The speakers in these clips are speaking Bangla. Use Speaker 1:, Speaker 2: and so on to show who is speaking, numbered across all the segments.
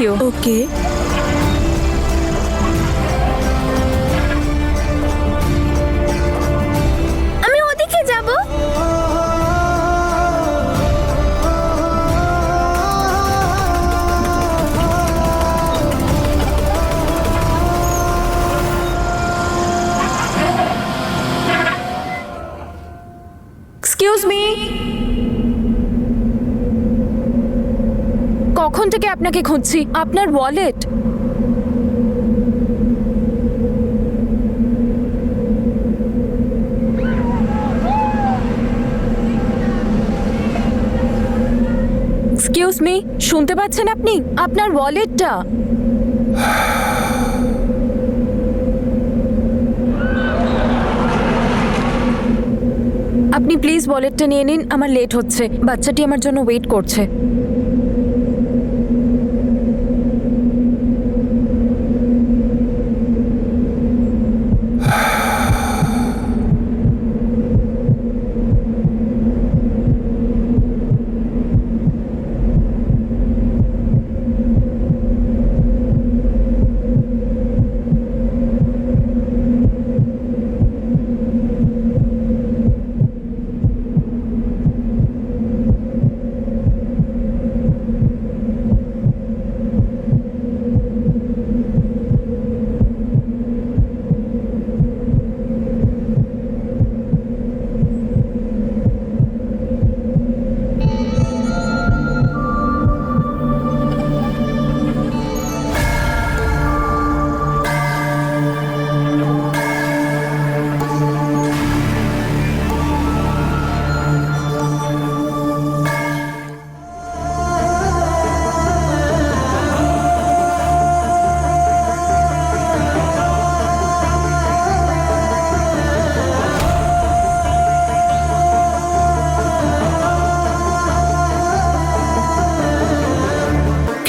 Speaker 1: ইউ।
Speaker 2: ওকে,
Speaker 1: আমি ওদিকে যাব।
Speaker 3: এক্সকিউজ মি, কখন থেকে আপনাকে খুঁজছি। আপনার ওয়ালেট? এক্সকিউজ মি, শুনতে পাচ্ছেন আপনি? আপনার ওয়ালেটটা। আপনি প্লিজ ওয়ালেটটা নিয়ে নিন, আমার লেট হচ্ছে, বাচ্চাটি আমার জন্য ওয়েট করছে।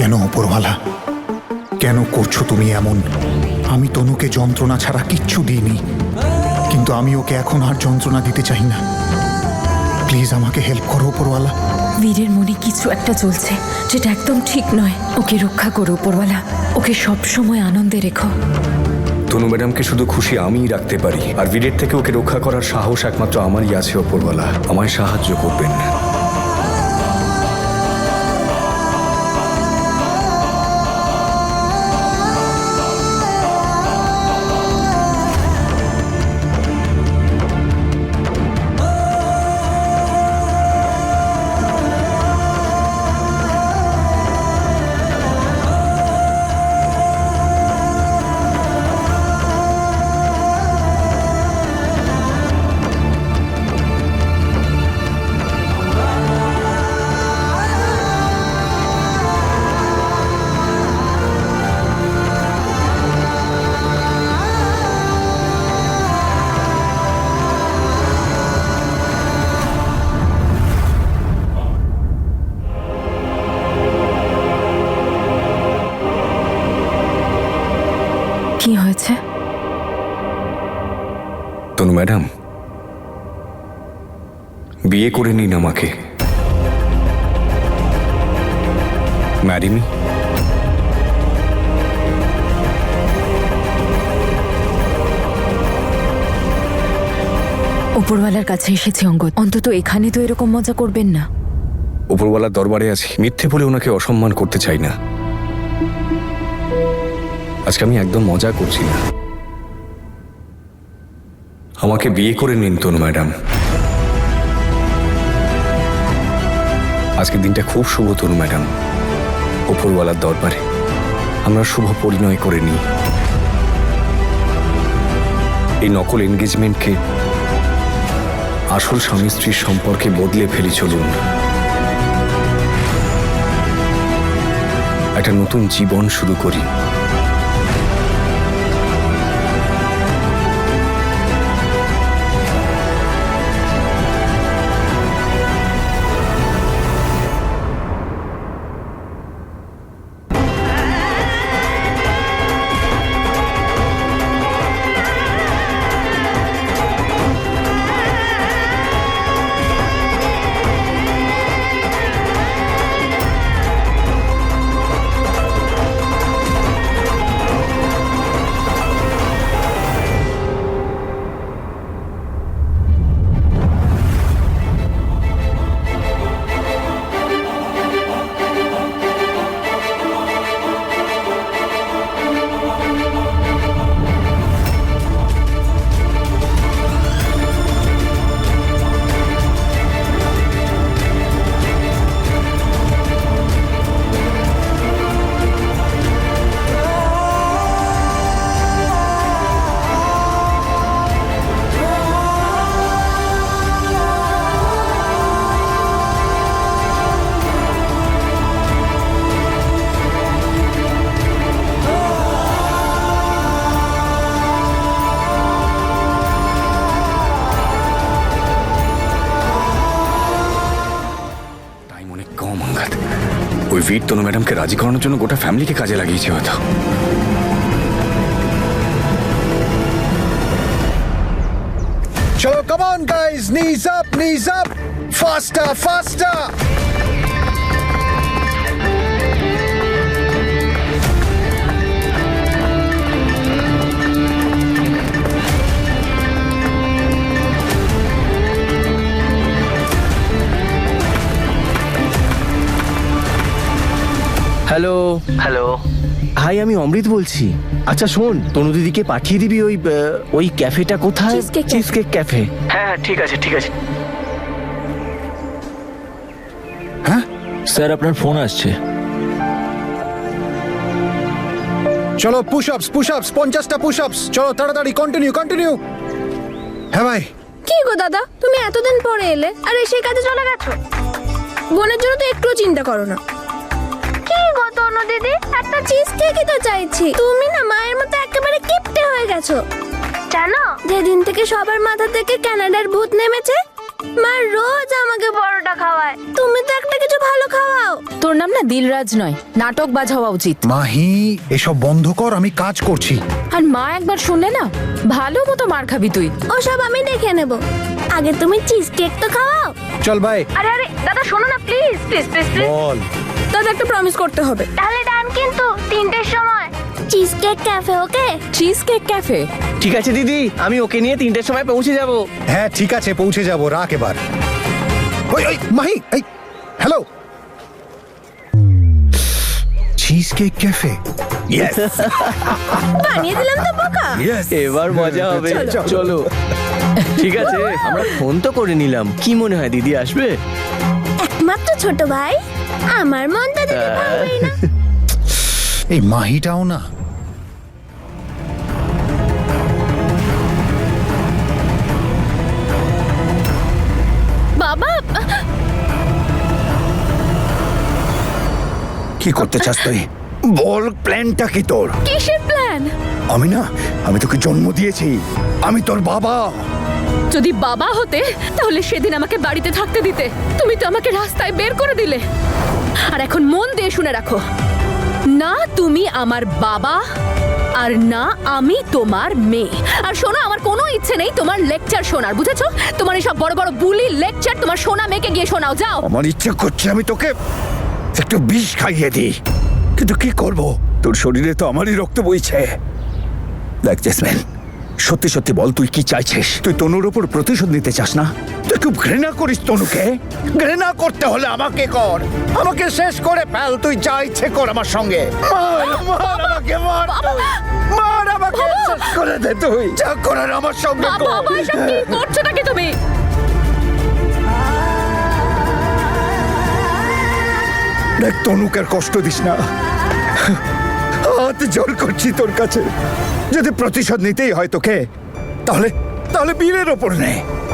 Speaker 4: কেন উপরওয়ালা, কেন করছো তুমি এমন? আমি তনুকে যন্ত্রণা ছাড়া কিচ্ছু দিইনি, কিন্তু আমি ওকে এখন আর যন্ত্রণা দিতে চাই না। প্লিজ আমাকে হেল্প করো উপরওয়ালা।
Speaker 2: বীরের মনে কিছু একটা চলছে যেটা একদম ঠিক নয়। ওকে রক্ষা করো উপরওয়ালা, ওকে সব সময় আনন্দে রেখো।
Speaker 5: তনু ম্যাডামকে শুধু খুশি আমিই রাখতে পারি, আর বীরের থেকে ওকে রক্ষা করার সাহস একমাত্র আমারই আছে। ওপরওয়ালা আমায় সাহায্য করবেন।
Speaker 2: কি হয়েছে?
Speaker 5: তনু ম্যাডাম, বিয়ে করে নিন আমাকে। ম্যারিমি।
Speaker 2: উপরওয়ালার কাছে এসেছি অঙ্গদ, অন্তত এখানে তো এরকম মজা করবেন না।
Speaker 5: উপরওয়ালার দরবারে আছি, মিথ্যে বলে ওনাকে অসম্মান করতে চাই না। আজকে আমি একদম মজা করছি না। আমাকে বিয়ে করে নিন তনু ম্যাডাম। আজকের দিনটা খুব শুভ তনু ম্যাডাম। উপরওয়ালার দরবারে আমরা শুভ পরিণয় করে নিই। এই নকল এনগেজমেন্টকে আসল স্বামী স্ত্রীর সম্পর্কে বদলে ফেলি। চলুন, একটা নতুন জীবন শুরু করি। ওই বীর তনু ম্যাডামকে রাজি করানোর জন্য গোটা ফ্যামিলিকে কাজে লাগিয়েছে হয়তো।
Speaker 4: চলো, come on guys, knees up, faster.
Speaker 6: Hello
Speaker 7: hello.
Speaker 6: Hi, আমি অমৃত বলছি। আচ্ছা শোন, তনু দিদিকে পাঠিয়ে দিবি ওই ক্যাফেটা কোথায়?
Speaker 2: Cheesecake Cafe।
Speaker 6: Cheesecake cafe.
Speaker 7: হ্যাঁ ঠিক আছে ঠিক আছে।
Speaker 8: স্যার আপনার ফোন আসছে।
Speaker 4: চলো, পুশ আপস 50টা পুশ আপস। চলো তাড়াতাড়ি, কন্টিনিউ। হ্যাঁ ভাই।
Speaker 1: কি গো দাদা, তুমি এতদিন পরে এলে আর সেই কাজে চলে গেছো? বোনের জন্য তো একটু চিন্তা করো না। কি গো তনু দিদি, একটা চিজ কেকই তো চাইছি। তুমি না মায়ের মতো একেবারে কিপটে হয়ে গেছো। জানো, যেদিন থেকে সবার মাথা থেকে কানাডার ভূত নেমেছে, মা রোজ আমাকে পরোটা খাওয়ায়। তুমি তো একটা কিছু ভালো খাওয়াও।
Speaker 3: তোর নাম না দিলরাজ নয়, নাটক বাজ হওয়া উচিত।
Speaker 4: মাহি, এসব বন্ধ কর, আমি কাজ করছি।
Speaker 3: আর মা একবার শুনলে না, ভালো মতো মার খাবি তুই।
Speaker 1: ওসব আমি দেখে নেব, আগে তুমি চিজ কেক তো খাওয়াও।
Speaker 4: চল ভাই।
Speaker 1: আরে দাদা শোনো না, প্লিজ।
Speaker 4: বল।
Speaker 1: দাদা একটা প্রমিস করতে হবে। তাহলে ডান, কিন্তু 3টের সময় cheese cake cafe, okay?
Speaker 3: Cheese cake cafe.
Speaker 6: ঠিক আছে দিদি, আমি ওকে নিয়ে 3টের সময় পৌঁছে যাব।
Speaker 4: হ্যাঁ ঠিক আছে, পৌঁছে যাবো। রাখ এবার। ওই Mahi, hello. Cheese cake cafe.
Speaker 1: বানিয়ে দিলাম তো বোকা।
Speaker 6: এবার মজা হবে। চলো। ঠিক আছে, আমরা ফোন তো করে নিলাম। কি মনে হয় দিদি আসবে?
Speaker 1: একমাত্র ছোট ভাই, আমার মনটা দিদি ভাঙবেই না।
Speaker 4: এই মাহিটাও না।
Speaker 3: বাবা,
Speaker 9: কি করতে চাস তুই? বল, প্ল্যানটা কি তোর?
Speaker 3: কিসের প্ল্যান?
Speaker 9: আমি তোকে জন্ম দিয়েছি, আমি তোর বাবা।
Speaker 3: যদি বাবা হতে তাহলে সেদিন আমাকে বাড়িতে থাকতে দিতে। তুমি তো আমাকে রাস্তায় বের করে দিলে। আর এখন মন দিয়ে শুনে রাখো, না তুমি আমার বাবা আর না আমি তোমার মেয়ে। আর শোনো, আমার কোনো ইচ্ছে নেই তোমার লেকচার শোনার, বুঝেছো? তোমার এইসব বড় বড় বুলি লেকচার তোমার সোনা মেয়েকে গিয়ে শোনাও, যাও।
Speaker 9: আমার ইচ্ছে করছে আমি তোকে একটু বিষ খাইয়ে দিই, কিন্তু কি করব? তোর শরীরে তো আমারই রক্ত বইছে। দেখ জেসমিন, সত্যি সত্যি বল, তুই কি চাইছিস? তুই তনুর উপর প্রতিশোধ নিতে চাস না? তুই খুব ঘৃণা করিস তনুকে। ঘৃণা করতে হলে আমাকে কর, আমাকে শেষ করে ফেল। তুই যা ইচ্ছে কর আমার সঙ্গে। আমাকে মার, মার আমাকে, শেষ করে দে। তুই যা করার আমার সঙ্গে কর।
Speaker 3: বাবা, এসব কি করছো নাকি তুমি?
Speaker 9: দেখ, তনুকে আর কষ্ট দিস না। হাত জোর করছি তোর কাছে। যদি প্রতিশোধ নিতেই হয় তোকে, তাহলে বীরের ওপর নে।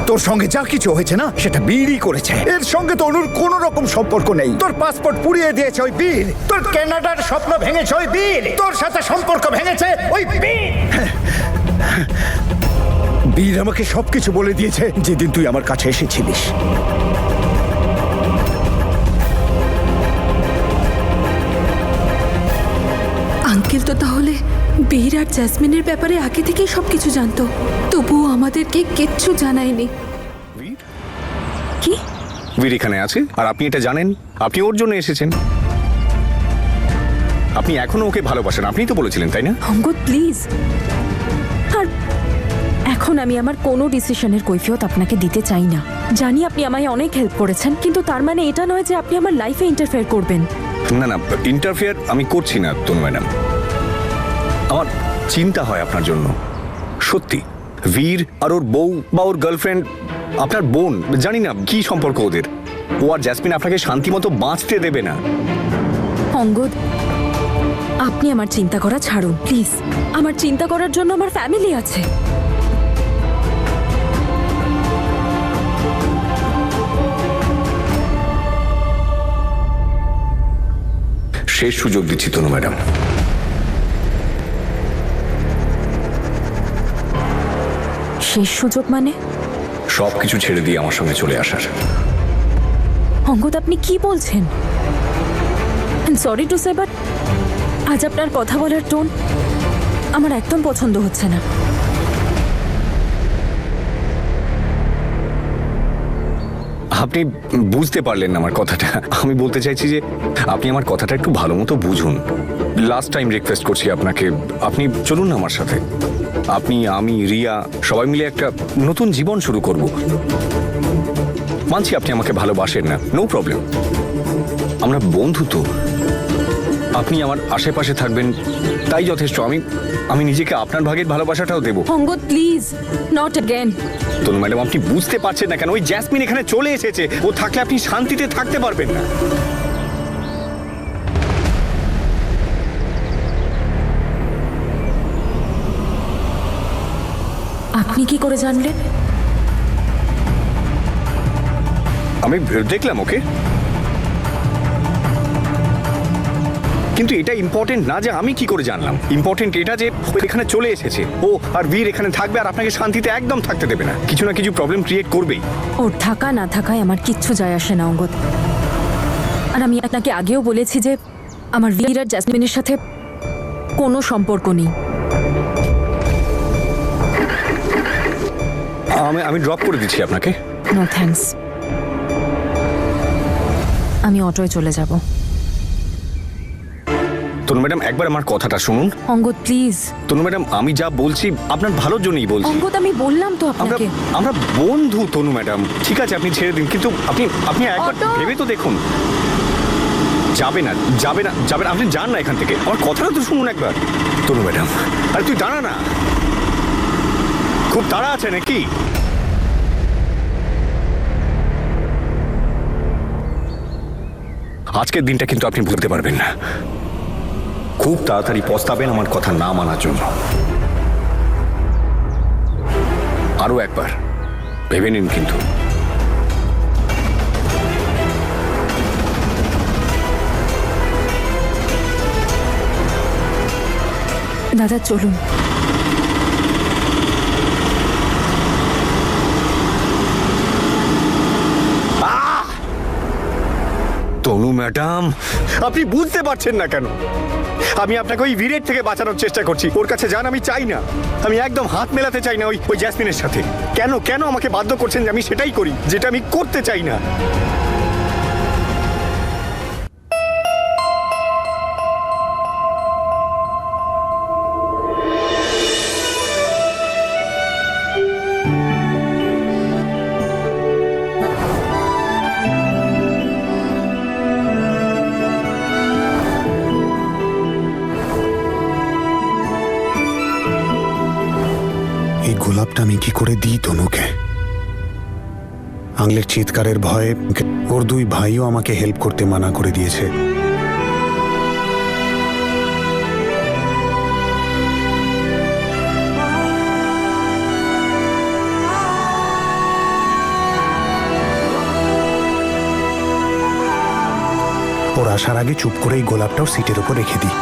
Speaker 9: তোর সঙ্গে যা কিছু হয়েছে না, সেটা বীরই করেছে। এর সঙ্গে তনুর কোনো রকম সম্পর্ক নেই। তোর পাসপোর্ট পুড়িয়ে দিয়েছে ওই বীর, তোর কানাডার স্বপ্ন ভেঙেছে ওই বীর, তোর সাথে সম্পর্ক ভেঙেছে ওই বীর। বীর আমাকে সবকিছু বলে দিয়েছে যেদিন তুই আমার কাছে এসেছিলিস।
Speaker 2: আঙ্কেল তো তাহলে বীর আর জ্যাসমিনের ব্যাপারে আগে থেকেই সবকিছু জানতো, তবুও আমাদেরকে কিচ্ছু জানায়নি। কি?
Speaker 5: বীর এখানে আছে আর আপনি এটা জানেন? আপনি ওর জন্য এসেছেন। আপনি এখনো ওকে ভালোবাসেন, আপনিই তো বলেছিলেন, তাই না?
Speaker 2: অঙ্গদ প্লিজ।
Speaker 3: আর এখন আমি আমার কোনো ডিসিশনের কৈফিয়ত আপনাকে দিতে চাই না। জানি আপনি আমায় অনেক হেল্প করেছেন, কিন্তু তার মানে এটা নয় যে আপনি আমার লাইফে ইন্টারফেয়ার করবেন।
Speaker 5: না, ইন্টারফেয়ার আমি করছি না তনু ম্যাডাম। আমার চিন্তা হয় আপনার জন্য, সত্যি। বীর আর ওর বউ বা ওর গার্লফ্রেন্ড, আপনার বোন, জানি না কি সম্পর্ক ওদের। ও আর জ্যাসমিন আপনাকে শান্তিমতো বাঁচতে দেবে না।
Speaker 3: অঙ্গদ, আপনি আমার চিন্তা করা ছাড়ুন প্লিজ। আমার চিন্তা করার জন্য আমার ফ্যামিলি আছে।
Speaker 5: শেষ সুযোগ দিচ্ছি তনু ম্যাডাম।
Speaker 3: শেষ সুযোগ মানে?
Speaker 5: সবকিছু ছেড়ে দিয়ে আমার সঙ্গে চলে আসার।
Speaker 3: অঙ্গদ, আপনি কি বলছেন?
Speaker 7: সরি টু সে বাট আজ আপনার কথা বলার টোন আমার একদম পছন্দ হচ্ছে না।
Speaker 5: আপনি বুঝতে পারলেন না আমার কথাটা। আমি বলতে চাইছি যে আপনি আমার কথাটা একটু ভালো মতো বুঝুন। লাস্ট টাইম রিকোয়েস্ট করছি আপনাকে, আপনি চলুন না আমার সাথে। আপনি, আমি, রিয়া সবাই মিলে একটা নতুন জীবন শুরু করব। মানছি আপনি আমাকে ভালোবাসেন না, নো প্রবলেম, আমরা বন্ধু তো। আপনি আমার আশেপাশে থাকবেন তাই যথেষ্ট। আমি নিজেকে আপনার ভাগের ভালোবাসাটাও দেবো।
Speaker 7: Angad please, not again.
Speaker 5: Tanu madam, আপনি বুঝতে পারছেন না কেন? ওই জ্যাসমিন এখানে চলে এসেছে, ও থাকলে আপনি শান্তিতে থাকতে পারবেন না।
Speaker 7: আপনি কি করে জানলেন?
Speaker 5: আমি দেখলাম ওকে, কিন্তু এটা ইম্পর্টেন্ট না যে আমি কি করে জানলাম। ইম্পর্টেন্ট এটা যে ও এখানে চলে এসেছে, ও আর বীর এখানে থাকবে আর আপনাকে শান্তিতে একদম থাকতে দেবে না, কিছু না কিছু প্রবলেম ক্রিয়েট করবেই।
Speaker 7: ওর থাকা না থাকায় আমার কিচ্ছু যায় আসে না অঙ্গদ। আর আমি আপনাকে আগেও বলেছি যে আমার বীর আর জ্যাসমিনের সাথে কোনো সম্পর্ক নেই।
Speaker 5: আমি ড্রপ করে দিচ্ছি আপনাকে।
Speaker 7: নো থ্যাঙ্কস, আমি অটোয় চলে যাব।
Speaker 5: তনু ম্যাডাম, একবার আমার কথাটা শুনুন।
Speaker 7: অঙ্গদ প্লিজ।
Speaker 5: তনু ম্যাডাম, আমি যা বলছি আপনার ভালোর জন্যই বলছি।
Speaker 7: অঙ্গদ আমি বললাম তো
Speaker 5: আমরা
Speaker 7: আপনাকে।
Speaker 5: আমরা বন্ধু তনু ম্যাডাম, ঠিক আছে আপনি ছেড়ে দিন, কিন্তু আপনি একবার
Speaker 1: অটো!
Speaker 5: ভেবে তো দেখুন। যাবে না, যাবে না, যাবে না, আপনি যান না এখান থেকে। আমার কথাটা তো শুনুন একবার। তনু ম্যাডাম, আরে তুই দাঁড়া না, খুব তাড়া আছে নাকি? আজকের দিনটা কিন্তু আপনি ভুলতে পারবেন না। খুব তাড়াতাড়ি পস্তাবেন আমার কথা না মানার জন্য। আরো একবার ভেবে নিন কিন্তু।
Speaker 7: দাদা চলুন।
Speaker 5: তনু ম্যাডাম, আপনি বুঝতে পারছেন না কেন? আমি আপনাকে ওই বীরের থেকে বাঁচানোর চেষ্টা করছি। ওর কাছে যান আমি চাই না, আমি একদম হাত মেলাতে চাই না ওই জ্যাসমিনের সাথে। কেন কেন আমাকে বাধ্য করছেন যে আমি সেটাই করি যেটা আমি করতে চাই না?
Speaker 4: এই গোলাপটা আমি কি করে দিই তনুকে? আংলের চিৎকারের ভয়ে ওর দুই ভাইও আমাকে হেল্প করতে মানা করে দিয়েছে। ওর আসার আগে চুপ করে এই গোলাপটাও সিটের উপর রেখে দিই।